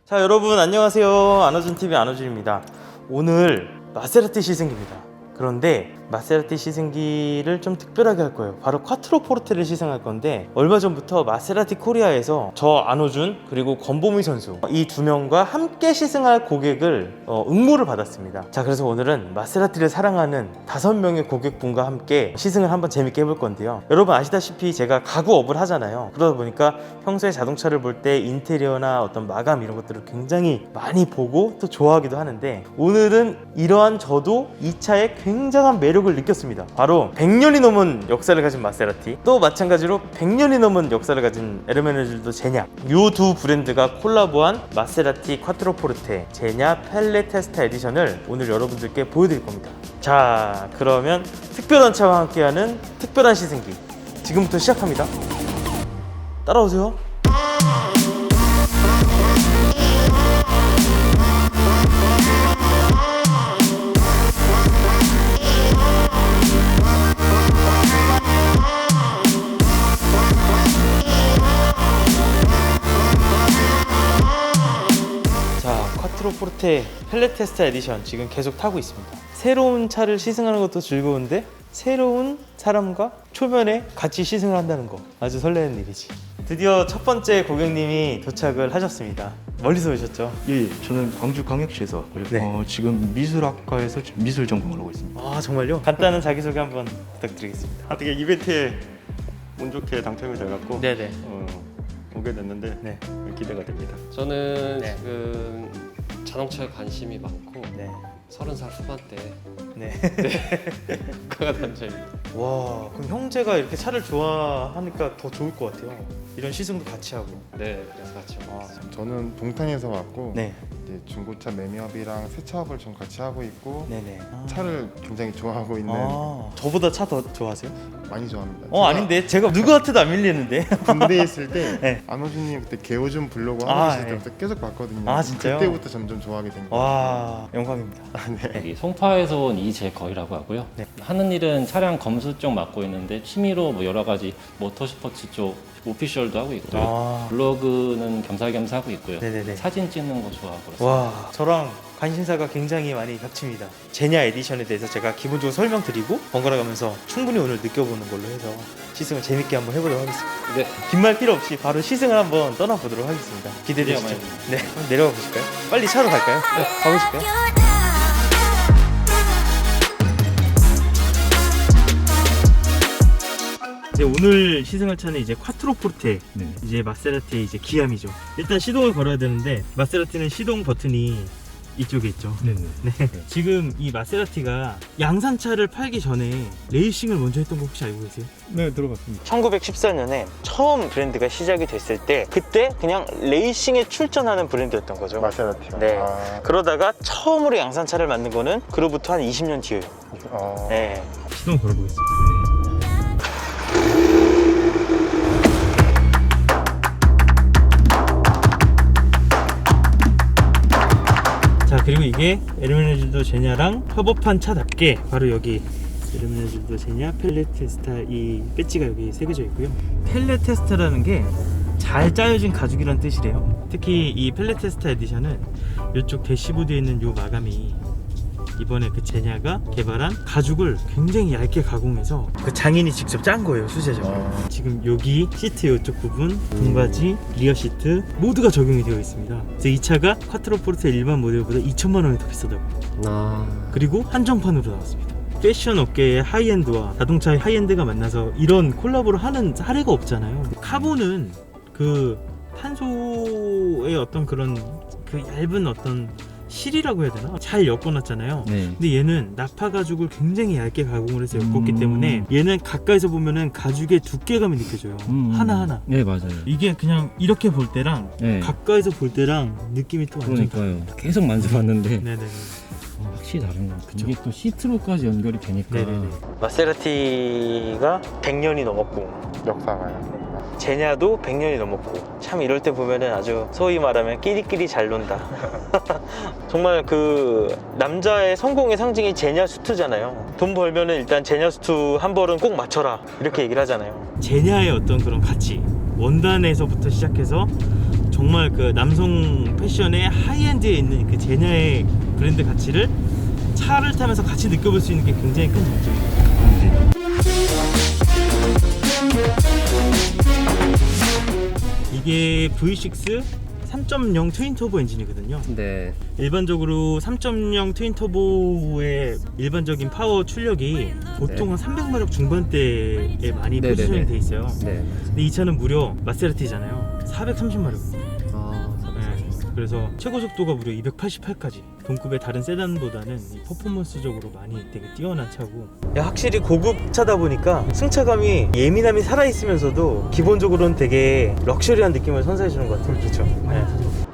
자, 여러분 안녕하세요. 안호준TV 안호준입니다. 오늘 마세라티 시승기입니다. 그런데 마세라티 시승기를 좀 특별하게 할 거예요. 바로 콰트로포르테를 시승할 건데, 얼마 전부터 마세라티 코리아에서 저 안호준 그리고 권보미 선수 이 두 명과 함께 시승할 고객을 응모를 받았습니다. 자, 그래서 오늘은 마세라티를 사랑하는 5명의 고객분과 함께 시승을 한번 재밌게 해볼 건데요. 여러분 아시다시피 제가 가구업을 하잖아요. 그러다 보니까 평소에 자동차를 볼 때 인테리어나 어떤 마감 이런 것들을 굉장히 많이 보고 또 좋아하기도 하는데, 오늘은 이러한 저도 이 차에 굉장한 매력을 느꼈습니다. 바로 100년이 넘은 역사를 가진 마세라티, 또 마찬가지로 100년이 넘은 역사를 가진 에르메네질도 제냐, 이 두 브랜드가 콜라보한 마세라티 콰트로포르테 제냐 펠레 테스타 에디션을 오늘 여러분들께 보여드릴 겁니다. 자, 그러면 특별한 차와 함께하는 특별한 시승기 지금부터 시작합니다. 따라오세요. 콰트로포르테 펠레 테스타 에디션 지금 계속 타고 있습니다. 새로운 차를 시승하는 것도 즐거운데, 새로운 사람과 초면에 같이 시승을 한다는 거 아주 설레는 일이지. 드디어 첫 번째 고객님이 도착을 하셨습니다. 멀리서 오셨죠? 예, 저는 광주광역시에서 왔고요. 네. 지금 미술학과에서 미술 전공을 하고 있습니다. 아, 정말요? 간단한 자기소개 한번 부탁드리겠습니다. 어떻게 이벤트에 운 좋게 당첨이 돼갖고 네네. 오게 됐는데 네. 기대가 됩니다. 저는 네. 지금 자동차에 관심이 많고 네. 30살 후반대 네. 그가 단점입니다. 와, 그럼 형제가 이렇게 차를 좋아하니까 더 좋을 것 같아요. 이런 시승도 같이 하고. 네, 그래서 같이 왔어요. 저는 동탄에서 왔고 네. 이제 중고차 매매업이랑 세차업을 좀 같이 하고 있고 네네. 차를 굉장히 좋아하고 있는 저보다 차 더 좋아하세요? 많이 좋아합니다. 아닌데 제가 누구한테도 안 밀리는데. 군대에 있을 때 네. 안호준님 그때 개호 좀 부르고 아, 하고 계실 네. 때부터 계속 봤거든요. 아, 진짜요? 그때부터 점점 좋아하게 된 거예요. 와, 영광입니다. 여기 송파에서 온 이재거이라고 하고요. 네. 하는 일은 차량 검수 쪽 맡고 있는데 취미로 뭐 여러 가지 모터스포츠 쪽 오피셜도 하고 있고요. 아. 블로그는 겸사겸사 하고 있고요. 네네네. 사진 찍는 거 좋아하고 그렇습니다. 와, 저랑 관심사가 굉장히 많이 겹칩니다. 제냐 에디션에 대해서 제가 기본적으로 설명드리고 번갈아 가면서 충분히 오늘 느껴보는 걸로 해서 시승을 재밌게 한번 해보도록 하겠습니다. 네, 긴 말 필요 없이 바로 시승을 한번 떠나보도록 하겠습니다. 기대되시죠? 드디어 네, 한번 내려가 보실까요? 빨리 차로 갈까요? 네, 가보실까요? 네, 오늘 시승할 차는 이제 콰트로포르테, 네. 이제 마세라티의 이제 기함이죠. 일단 시동을 걸어야 되는데, 마세라티는 시동 버튼이 이쪽에 있죠. 네네. 네. 지금 이 마세라티가 양산차를 팔기 전에 레이싱을 먼저 했던 거 혹시 알고 계세요? 네, 들어봤습니다. 1914년에 처음 브랜드가 시작이 됐을 때, 그때 그냥 레이싱에 출전하는 브랜드였던 거죠. 마세라티가. 네. 아, 그러다가 처음으로 양산차를 만든 거는 그로부터 한 20년 뒤에요. 네. 시동 걸어보겠습니다. 자, 그리고 이게 에르메네질도 제냐랑 협업한 차답게 바로 여기 에르메네질도 제냐 펠레 테스타 이 배지가 여기 새겨져 있고요. 펠레 테스타라는 게 잘 짜여진 가죽이란 뜻이래요. 특히 이 펠레 테스타 에디션은 이쪽 대시보드에 있는 요 마감이 이번에 그 제냐가 개발한 가죽을 굉장히 얇게 가공해서 그 장인이 직접 짠 거예요, 수제적으로. 지금 여기 시트 이쪽 부분, 등받이, 리어 시트 모두가 적용이 되어 있습니다. 그래서 이 차가 콰트로포르테 일반 모델보다 2천만 원이 더 비싸다고. 그리고 한정판으로 나왔습니다. 패션 업계의 하이엔드와 자동차의 하이엔드가 만나서 이런 콜라보를 하는 사례가 없잖아요. 카본은 그 탄소의 어떤 그런 그 얇은 어떤 실이라고 해야 되나? 잘 엮어놨잖아요. 네. 근데 얘는 나파 가죽을 굉장히 얇게 가공을 해서 엮었기 때문에 얘는 가까이서 보면은 가죽의 두께감이 느껴져요. 하나하나. 네, 맞아요. 이게 그냥 이렇게 볼 때랑 네. 가까이서 볼 때랑 느낌이 또 완전 그러니까요. 계속 만져봤는데 네네네. 확실히 다른 것 같아요. 이게 또 시트로까지 연결이 되니까. 네네네. 마세라티가 100년이 넘었고 역사가요. 제냐도 100년이 넘었고, 참 이럴 때 보면은 아주 소위 말하면 끼리끼리 잘 논다. 정말 그 남자의 성공의 상징이 제냐 수트잖아요. 돈 벌면은 일단 제냐 수트 한 벌은 꼭 맞춰라, 이렇게 얘기를 하잖아요. 제냐의 어떤 그런 가치, 원단에서부터 시작해서 정말 그 남성 패션의 하이엔드에 있는 그 제냐의 브랜드 가치를 차를 타면서 같이 느껴볼 수 있는 게 굉장히 큰 장점입니다. 이게 V6 3.0 트윈 터보 엔진이거든요. 네. 일반적으로 3.0 트윈 터보의 일반적인 파워 출력이 보통 한 300마력 중반대에 많이 네네네. 포지션이 돼 있어요. 네. 근데 이 차는 무려 마세라티잖아요. 430마력. 그래서 최고 속도가 무려 288까지. 동급의 다른 세단보다는 이 퍼포먼스적으로 많이 되게 뛰어난 차고. 확실히 고급 차다 보니까 승차감이 예민함이 살아있으면서도 기본적으로는 되게 럭셔리한 느낌을 선사해주는 것 같아요. 그렇죠. 네.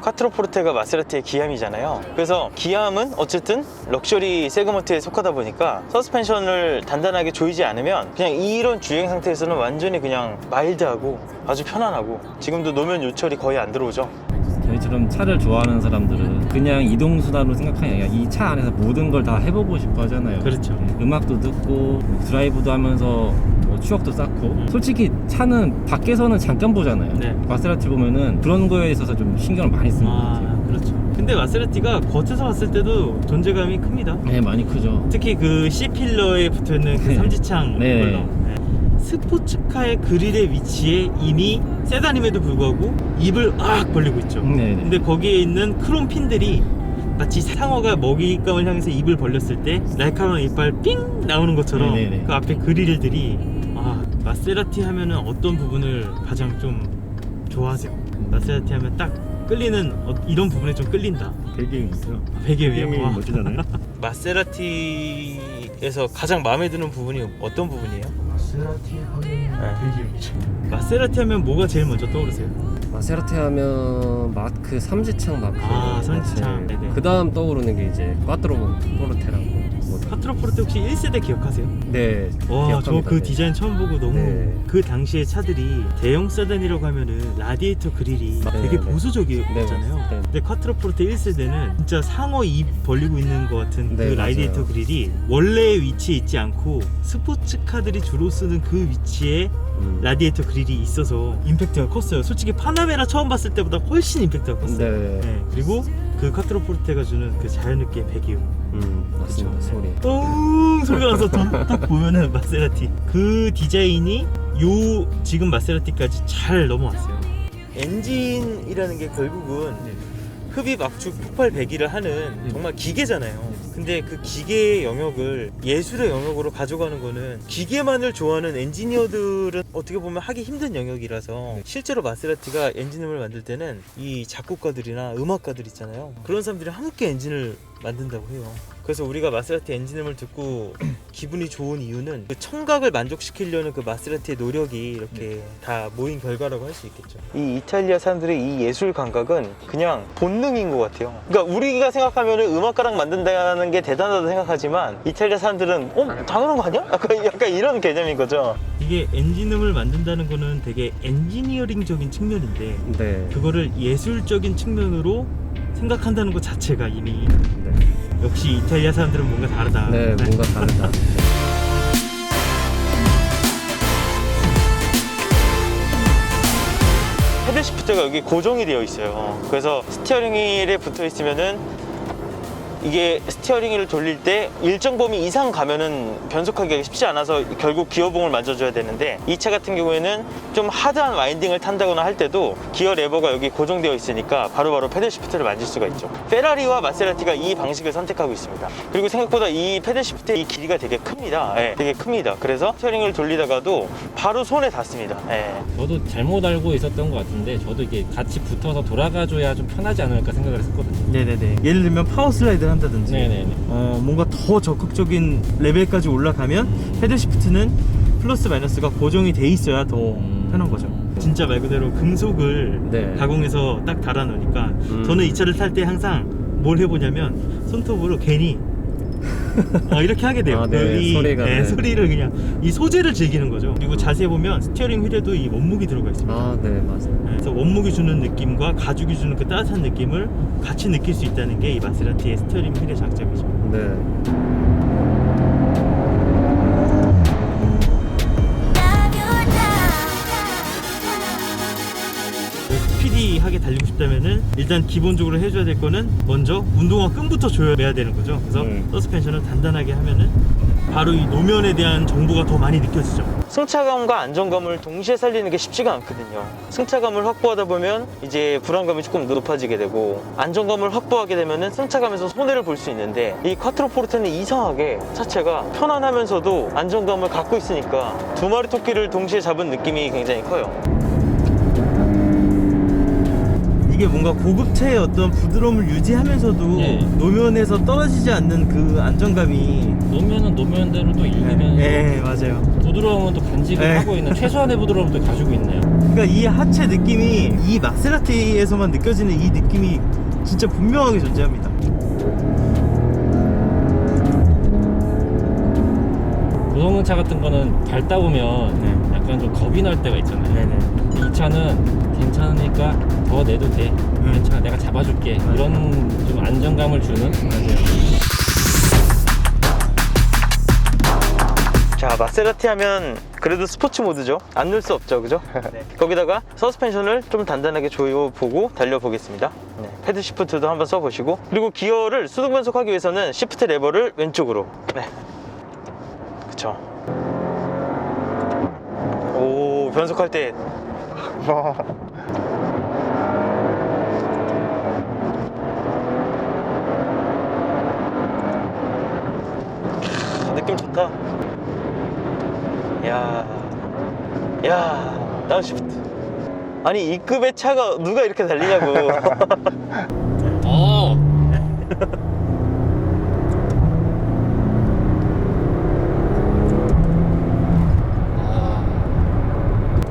쿼트로포르테가 마세라티의 기함이잖아요. 그래서 기함은 어쨌든 럭셔리 세그먼트에 속하다 보니까 서스펜션을 단단하게 조이지 않으면 그냥 이런 주행 상태에서는 완전히 그냥 마일드하고 아주 편안하고, 지금도 노면 요철이 거의 안 들어오죠. 저희처럼 차를 좋아하는 사람들은 그냥 이동수단으로 생각하는 게 아니라 이 차 안에서 모든 걸 다 해보고 싶어 하잖아요. 그렇죠. 음악도 듣고 드라이브도 하면서 뭐 추억도 쌓고. 솔직히 차는 밖에서는 잠깐 보잖아요. 네. 마세라티 보면은 그런 거에 있어서 좀 신경을 많이 쓰는 것 같아요. 그렇죠. 근데 마세라티가 겉에서 봤을 때도 존재감이 큽니다. 네, 많이 크죠. 특히 그 C필러에 붙어있는 그 네. 삼지창 네. 컬러. 네. 스포츠카의 그릴의 위치에 이미 세단임에도 불구하고 입을 악 벌리고 있죠. 네. 근데 거기에 있는 크롬 핀들이 마치 상어가 먹잇감을 향해서 입을 벌렸을 때 날카로운 이빨 삥 나오는 것처럼 네네네. 그 앞에 그릴들이, 마세라티 하면은 어떤 부분을 가장 좀 좋아하세요? 마세라티 하면 딱 끌리는 이런 부분에 좀 끌린다. 배경이죠. 배경이에요. 와. 멋지잖아요. 마세라티에서 가장 마음에 드는 부분이 어떤 부분이에요? 마세라티 하면 배경이죠. 마세라티 하면 뭐가 제일 먼저 떠오르세요? 마세라티 하면 마크 삼지창 마크. 삼지창. 네네. 그 다음 떠오르는 게 이제 꽈트로포르테라고. 쿼트로포르테 혹시 1세대 기억하세요? 네. 와, 저 그 네. 디자인 처음 보고 너무 네. 그 당시에 차들이 대형 세단이라고 하면은 라디에이터 그릴이 네, 되게 네. 보수적이었잖아요. 네, 네. 근데 쿼트로포르테 1세대는 진짜 상어 입 벌리고 있는 것 같은 네, 그 맞아요. 라디에이터 그릴이 원래의 위치에 있지 않고 스포츠카들이 주로 쓰는 그 위치에 라디에이터 그릴이 있어서 임팩트가 컸어요. 솔직히 파나메라 처음 봤을 때보다 훨씬 임팩트가 컸어요. 네. 네. 그리고 그 쿼트로포르테가 주는 그 자연스럽게 배기음, 맞습니다. 그쵸. 소리. 똥 소리가 나서 딱 보면은 마세라티 그 디자인이 요 지금 마세라티까지 잘 넘어왔어요. 엔진이라는 게 결국은 흡입, 압축, 폭발, 배기를 하는 정말 기계잖아요. 근데 그 기계의 영역을 예술의 영역으로 가져가는 거는 기계만을 좋아하는 엔지니어들은 어떻게 보면 하기 힘든 영역이라서, 실제로 마세라티가 엔진음을 만들 때는 이 작곡가들이나 음악가들 있잖아요. 그런 사람들이 함께 엔진을 만든다고 해요. 그래서 우리가 마세라티 엔진음을 듣고 기분이 좋은 이유는 그 청각을 만족시키려는 그 마세라티의 노력이 이렇게 다 모인 결과라고 할 수 있겠죠. 이 이탈리아 사람들의 이 예술 감각은 그냥 본능인 것 같아요. 그러니까 우리가 생각하면 음악가랑 만든다는 게 대단하다 생각하지만 이탈리아 사람들은 당연한 거 아니야? 약간 이런 개념인 거죠. 이게 엔진음을 만든다는 거는 되게 엔지니어링적인 측면인데 네. 그거를 예술적인 측면으로 생각한다는 것 자체가 이미 네. 역시 이탈리아 사람들은 뭔가 다르다. 네, 뭔가 다르다. 헤드 시프트가 여기 고정이 되어 있어요. 그래서 스티어링 휠에 붙어 있으면은 이게 스티어링 휠을 돌릴 때 일정 범위 이상 가면은 변속하기가 쉽지 않아서 결국 기어봉을 만져줘야 되는데, 이 차 같은 경우에는 좀 하드한 와인딩을 탄다거나 할 때도 기어 레버가 여기 고정되어 있으니까 바로바로 패들 시프트를 만질 수가 있죠. 페라리와 마세라티가 이 방식을 선택하고 있습니다. 그리고 생각보다 이 패들 시프트의 이 길이가 되게 큽니다. 되게 큽니다. 그래서 스티어링을 돌리다가도 바로 손에 닿습니다. 저도 잘못 알고 있었던 것 같은데 저도 이게 같이 붙어서 돌아가줘야 좀 편하지 않을까 생각을 했었거든요. 네네네. 예를 들면 파워 슬라이드를 한다든지 네네네. 뭔가 더 적극적인 레벨까지 올라가면 패들 시프트는 플러스 마이너스가 고정이 돼 있어야 더 편한 거죠. 진짜 말 그대로 금속을 네. 가공해서 딱 달아 놓으니까 저는 이 차를 탈 때 항상 뭘 해보냐면 손톱으로 괜히 이렇게 하게 돼요. 아, 네. 이 소리가, 네. 소리를 그냥 이 소재를 즐기는 거죠. 그리고 자세히 보면 스티어링 휠에도 이 원목이 들어가 있습니다. 아, 네, 맞아요. 그래서 원목이 주는 느낌과 가죽이 주는 그 따뜻한 느낌을 같이 느낄 수 있다는 게 이 마세라티의 스티어링 휠의 장점이죠. 네. 스피디하게 안전하게 달리고 싶다면은 일단 기본적으로 해줘야 될 거는 먼저 운동화 끈부터 조여야 되는 거죠. 그래서 서스펜션을 단단하게 하면은 바로 이 노면에 대한 정보가 더 많이 느껴지죠. 승차감과 안정감을 동시에 살리는 게 쉽지가 않거든요. 승차감을 확보하다 보면 이제 불안감이 조금 높아지게 되고, 안정감을 확보하게 되면은 승차감에서 손해를 볼 수 있는데, 이 쿼트로포르테는 이상하게 차체가 편안하면서도 안정감을 갖고 있으니까 두 마리 토끼를 동시에 잡은 느낌이 굉장히 커요. 이게 뭔가 고급차의 어떤 부드러움을 유지하면서도 예. 노면에서 떨어지지 않는 그 안정감이. 노면은 노면대로 또 읽으면서 네, 맞아요. 부드러움은 또 간직을 네. 하고 있는 최소한의 부드러움도 가지고 있네요. 그러니까 이 하체 느낌이 이 마세라티에서만 느껴지는 이 느낌이 진짜 분명하게 존재합니다. 고성능차 같은 거는 밟다 보면 약간 좀 겁이 날 때가 있잖아요. 네네. 이 차는 괜찮으니까 더 내도 돼. 괜찮아, 내가 잡아줄게. 이런 좀 안정감을 주는. 자, 마세라티 하면 그래도 스포츠 모드죠. 안 넣을 수 없죠, 그죠? 네. 거기다가 서스펜션을 좀 단단하게 조여보고 달려보겠습니다. 네. 패드 시프트도 한번 써보시고, 그리고 기어를 수동 변속하기 위해서는 시프트 레버를 왼쪽으로. 네. 그쵸. 오, 변속할 때 느낌 좋다. 야, 다운시프트. 아니, 이 급의 차가 누가 이렇게 달리냐고.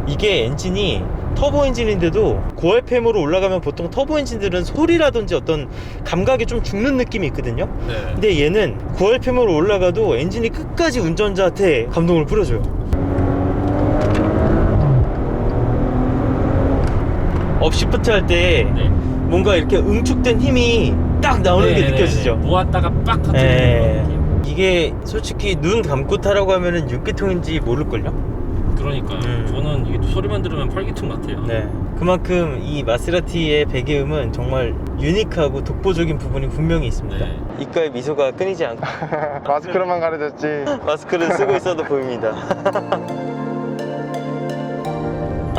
이게 엔진이 터보 엔진인데도 고RPM으로 올라가면 보통 터보 엔진들은 소리라든지 어떤 감각이 좀 죽는 느낌이 있거든요. 근데 얘는 고RPM으로 올라가도 엔진이 끝까지 운전자한테 감동을 뿌려줘요. 업시프트 할 때 뭔가 이렇게 응축된 힘이 딱 나오는 게 느껴지죠. 모았다가 빡 터뜨리는 네. 느낌. 이게 솔직히 눈 감고 타라고 하면은 6기통인지 모를걸요? 그러니까요. 저는 이게 소리만 들으면 8기통 같아요. 네. 그만큼 이 마세라티의 배기음은 정말 유니크하고 독보적인 부분이 분명히 있습니다. 네. 입가에 미소가 끊이지 않고 마스크로만 가려졌지. 마스크를 쓰고 있어도 보입니다.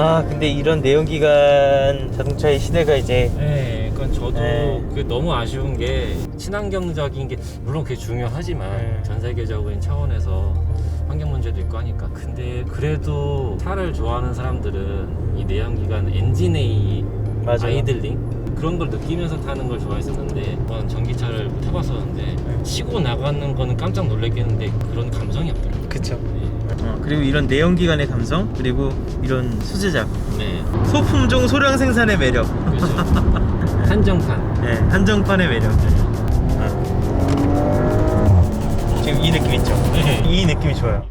아, 근데 이런 내연기관 자동차의 시대가 이제 네, 그러니까 저도 네. 그게 너무 아쉬운 게 친환경적인 게 물론 그게 중요하지만 전 세계적인 차원에서 환경 문제도 있고 하니까, 근데 그래도 차를 좋아하는 사람들은 이 내연기관 엔진의 맞아요. 아이들링 그런 걸 느끼면서 타는 걸 좋아했었는데, 저는 전기차를 타봤었는데 치고 나가는 거는 깜짝 놀랐겠는데 그런 감성이 없더라고요. 그쵸. 그리고 이런 내연기관의 감성, 그리고 이런 수제작, 네, 소품 중 소량 생산의 매력, 그렇죠. 한정판. 네, 한정판의 매력. 지금 이 느낌 있죠? 네. 이 느낌이 좋아요.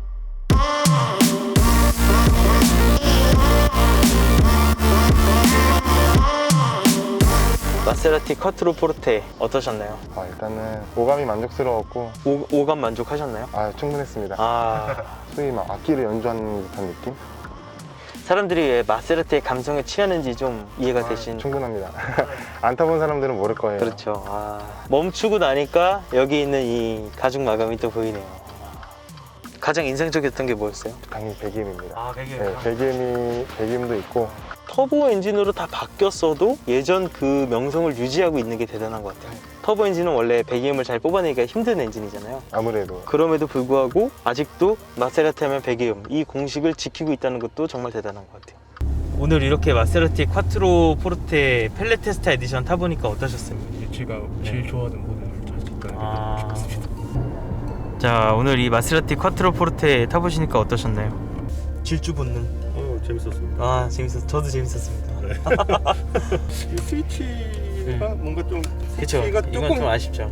마세라티 쿼트로포르테 어떠셨나요? 일단은 오감이 만족스러웠고 오감 만족하셨나요? 충분했습니다. 소위 막 악기를 연주하는 듯한 느낌? 사람들이 왜 마세라티의 감성에 취하는지 좀 이해가 되신? 충분합니다. 안 타본 사람들은 모를 거예요. 그렇죠. 멈추고 나니까 여기 있는 이 가죽 마감이 또 보이네요. 가장 인상적이었던 게 뭐였어요? 당연히 배기음입니다. 배기음. 네, 배기음도 있고. 터보 엔진으로 다 바뀌었어도 예전 그 명성을 유지하고 있는 게 대단한 것 같아요. 터보 엔진은 원래 배기음을 잘 뽑아내기가 힘든 엔진이잖아요. 아무래도 그럼에도 불구하고 아직도 마세라티 하면 배기음, 이 공식을 지키고 있다는 것도 정말 대단한 것 같아요. 오늘 이렇게 마세라티 쿼트로 포르테 펠레 테스타 에디션 타보니까 어떠셨습니까? 제가 제일 좋아하는 모델을 탈 수 있다는 게 좋습니다. 자, 오늘 이 마세라티 쿼트로 포르테 타보시니까 어떠셨나요? 질주 본능. 재밌었습니다. 재밌었어요. 저도 재밌었습니다. 이 스위치가 뭔가 좀 그쵸. 스위치가 이건 좀 아쉽죠.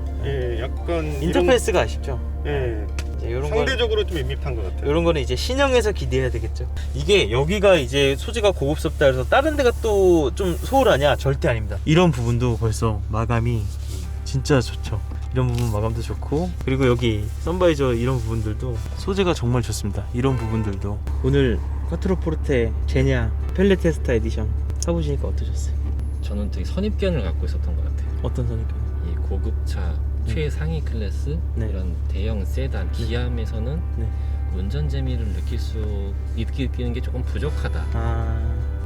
약간 인터페이스가 아쉽죠. 이제 요런 건 상대적으로 좀 밋밋한 것 같아요. 이런 거는 이제 신형에서 기대해야 되겠죠. 이게 여기가 이제 소재가 고급스럽다 그래서 다른 데가 또 좀 소홀하냐? 절대 아닙니다. 이런 부분도 벌써 마감이 진짜 좋죠. 이런 부분 마감도 좋고, 그리고 여기 선바이저 이런 부분들도 소재가 정말 좋습니다. 이런 부분들도. 오늘 쿼트로 포르테 제냐 펠레 테스타 에디션 타보시니까 어떠셨어요? 저는 되게 선입견을 갖고 있었던 것 같아요. 어떤 선입견? 이 고급차 최상위 클래스 네. 이런 대형 세단 기암에서는 네. 운전 재미를 느끼는 게 조금 부족하다.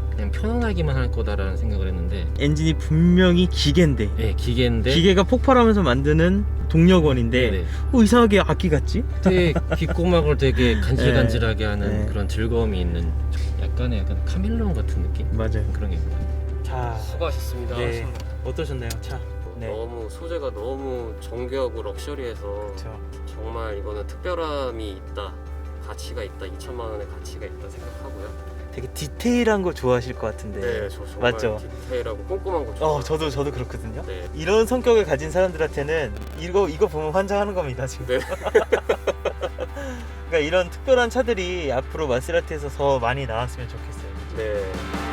그냥 편안하기만 할 거다라는 생각을 했는데 엔진이 분명히 기계인데 네, 기계인데 기계가 폭발하면서 만드는 동력원인데 네, 이상하게 악기 같지? 되게 귓고막을 되게 간질간질하게 하는 네. 그런 즐거움이 있는 약간 카멜레온 같은 느낌? 맞아요. 그런 게 있는 것 같아요. 자, 수고하셨습니다. 네. 어떠셨나요? 차. 네. 너무 소재가 너무 정교하고 럭셔리해서 그렇죠. 정말 이거는 특별함이 있다, 가치가 있다, 2천만 원의 가치가 있다 생각하고요. 되게 디테일한 거 좋아하실 것 같은데. 네, 저 정말 맞죠? 디테일하고 꼼꼼한 거 좋아해요. 저도 그렇거든요. 네. 이런 성격을 가진 사람들한테는 이거 보면 환장하는 겁니다, 지금. 네. 그러니까 이런 특별한 차들이 앞으로 마세라티에서 더 많이 나왔으면 좋겠어요. 네.